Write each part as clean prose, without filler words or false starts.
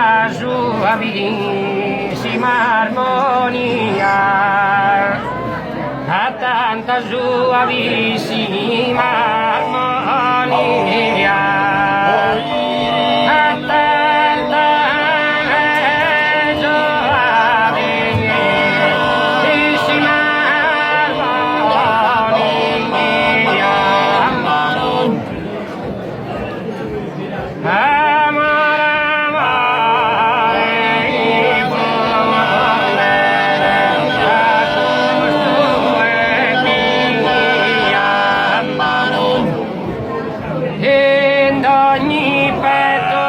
la suavissima armonia, a tanta suavissima armonia, a tanta suavissima armonia. In ogni petto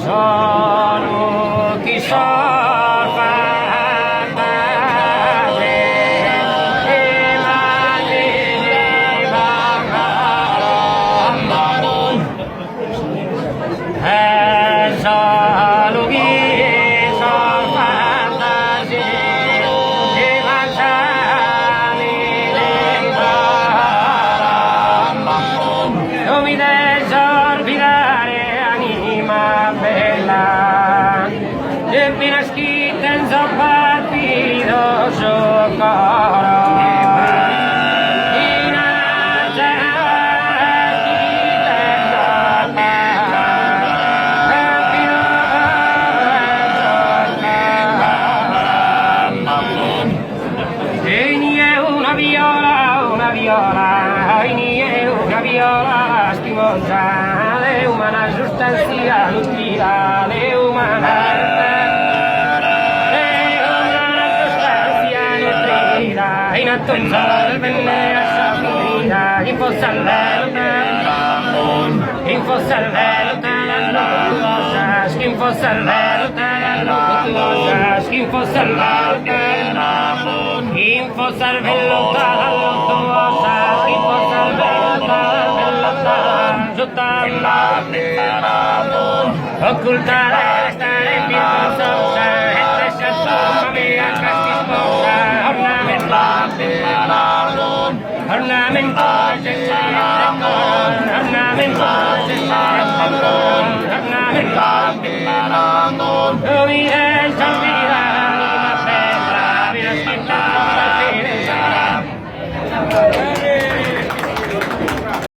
sono chi sorfa non mi desorbitare anima bella, e appena scritta in partido socorro. In alta una viola, una viola stimosa, le umana sostanzia nutrita, le umana sostanzia nutrita, in atto il sol venne assorbita, in fossa al velo, in fossa al velo, in fossa al velo, in fossa al velo, in fossa al velo, occultare stare in sosa, e lascia sua mia casti sposa, ornamento, ornamento,